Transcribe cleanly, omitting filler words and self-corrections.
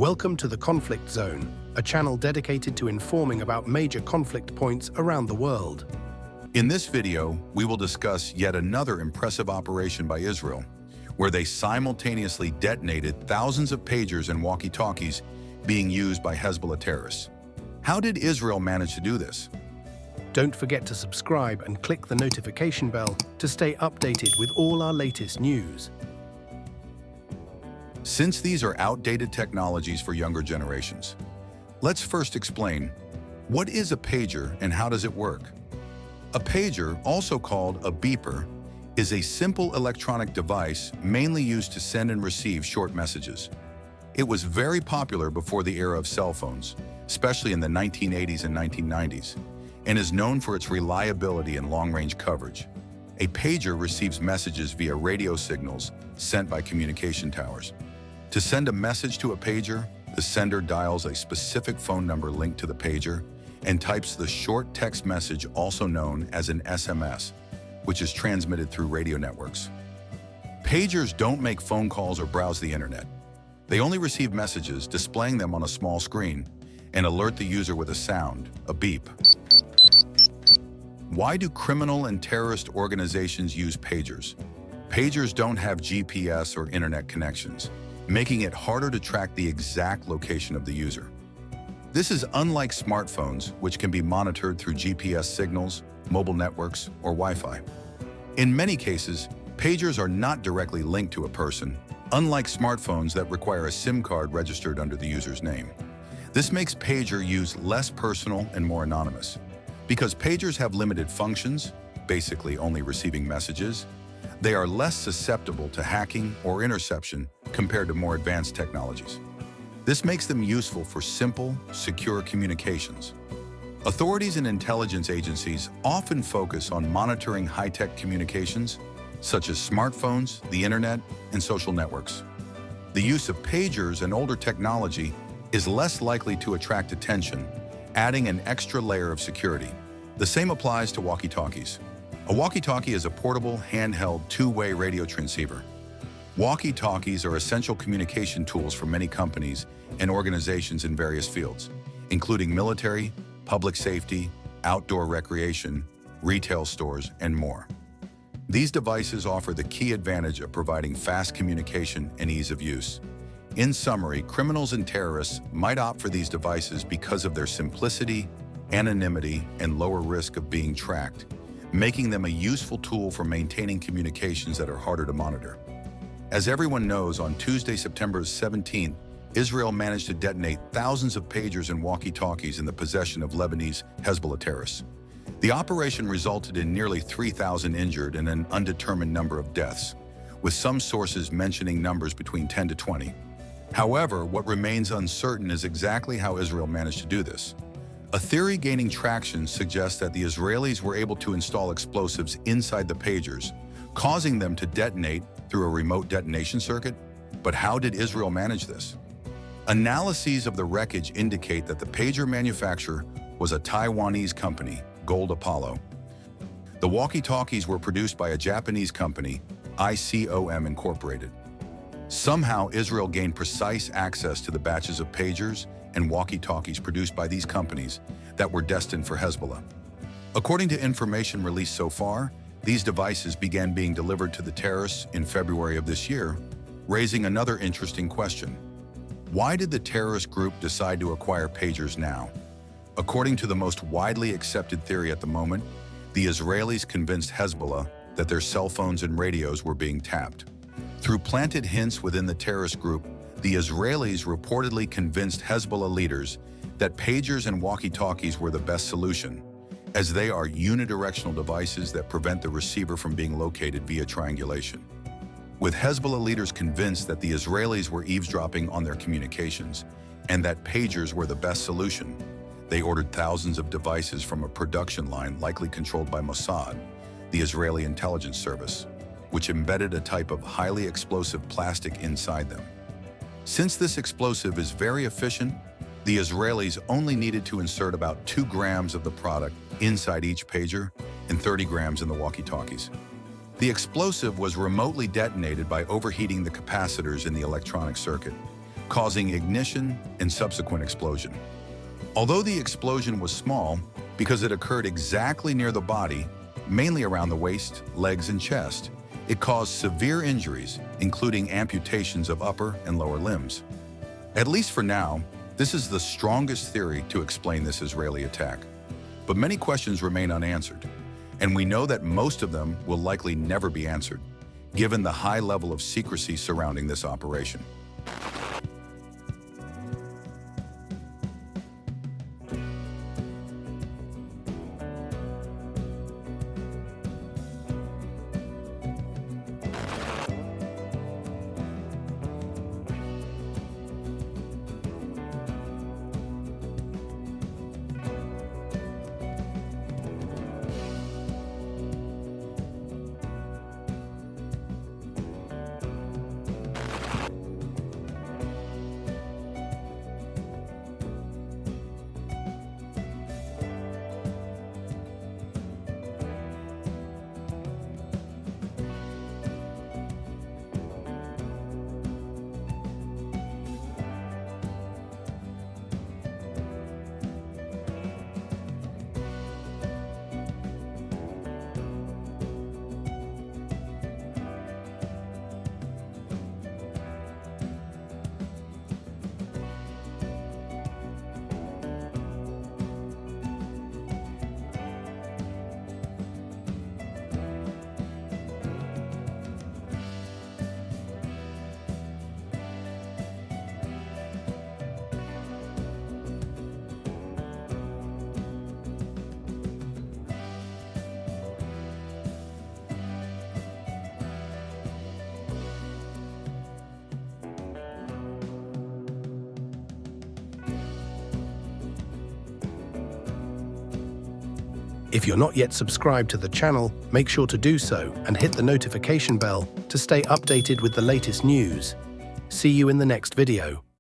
Welcome to the Conflict Zone, a channel dedicated to informing about major conflict points around the world. In this video, we will discuss yet another impressive operation by Israel, where they simultaneously detonated thousands of pagers and walkie-talkies being used by Hezbollah terrorists. How did Israel manage to do this? Don't forget to subscribe and click the notification bell to stay updated with all our latest news. Since these are outdated technologies for younger generations, let's first explain what is a pager and how does it work. A pager, also called a beeper, is a simple electronic device mainly used to send and receive short messages. It was very popular before the era of cell phones, especially in the 1980s and 1990s, and is known for its reliability and long-range coverage. A pager receives messages via radio signals sent by communication towers. To send a message to a pager, the sender dials a specific phone number linked to the pager and types the short text message, also known as an SMS, which is transmitted through radio networks. Pagers don't make phone calls or browse the internet. They only receive messages, displaying them on a small screen, and alert the user with a sound, a beep. Why do criminal and terrorist organizations use pagers? Pagers don't have GPS or internet connections, making it harder to track the exact location of the user. This is unlike smartphones, which can be monitored through GPS signals, mobile networks, or Wi-Fi. In many cases, pagers are not directly linked to a person, unlike smartphones that require a SIM card registered under the user's name. This makes pager use less personal and more anonymous. Because pagers have limited functions, basically only receiving messages, they are less susceptible to hacking or interception compared to more advanced technologies. This makes them useful for simple, secure communications. Authorities and intelligence agencies often focus on monitoring high-tech communications, such as smartphones, the internet, and social networks. The use of pagers and older technology is less likely to attract attention, adding an extra layer of security. The same applies to walkie-talkies. A walkie-talkie is a portable, handheld, two-way radio transceiver. Walkie-talkies are essential communication tools for many companies and organizations in various fields, including military, public safety, outdoor recreation, retail stores, and more. These devices offer the key advantage of providing fast communication and ease of use. In summary, criminals and terrorists might opt for these devices because of their simplicity, anonymity, and lower risk of being tracked, making them a useful tool for maintaining communications that are harder to monitor. As everyone knows, on Tuesday, September 17th, Israel managed to detonate thousands of pagers and walkie-talkies in the possession of Lebanese Hezbollah terrorists. The operation resulted in nearly 3,000 injured and an undetermined number of deaths, with some sources mentioning numbers between 10 to 20. However, what remains uncertain is exactly how Israel managed to do this. A theory gaining traction suggests that the Israelis were able to install explosives inside the pagers, causing them to detonate through a remote detonation circuit. But how did Israel manage this? Analyses of the wreckage indicate that the pager manufacturer was a Taiwanese company, Gold Apollo. The walkie-talkies were produced by a Japanese company, ICOM Incorporated. Somehow, Israel gained precise access to the batches of pagers and walkie-talkies produced by these companies that were destined for Hezbollah. According to information released so far, these devices began being delivered to the terrorists in February of this year, raising another interesting question. Why did the terrorist group decide to acquire pagers now? According to the most widely accepted theory at the moment, the Israelis convinced Hezbollah that their cell phones and radios were being tapped. Through planted hints within the terrorist group, the Israelis reportedly convinced Hezbollah leaders that pagers and walkie-talkies were the best solution, as they are unidirectional devices that prevent the receiver from being located via triangulation. With Hezbollah leaders convinced that the Israelis were eavesdropping on their communications and that pagers were the best solution, they ordered thousands of devices from a production line likely controlled by Mossad, the Israeli intelligence service, which embedded a type of highly explosive plastic inside them. Since this explosive is very efficient, the Israelis only needed to insert about 2 grams of the product inside each pager and 30 grams in the walkie-talkies. The explosive was remotely detonated by overheating the capacitors in the electronic circuit, causing ignition and subsequent explosion. Although the explosion was small, because it occurred exactly near the body, mainly around the waist, legs, and chest, it caused severe injuries, including amputations of upper and lower limbs. At least for now, this is the strongest theory to explain this Israeli attack. But many questions remain unanswered, and we know that most of them will likely never be answered, given the high level of secrecy surrounding this operation. If you're not yet subscribed to the channel, make sure to do so and hit the notification bell to stay updated with the latest news. See you in the next video.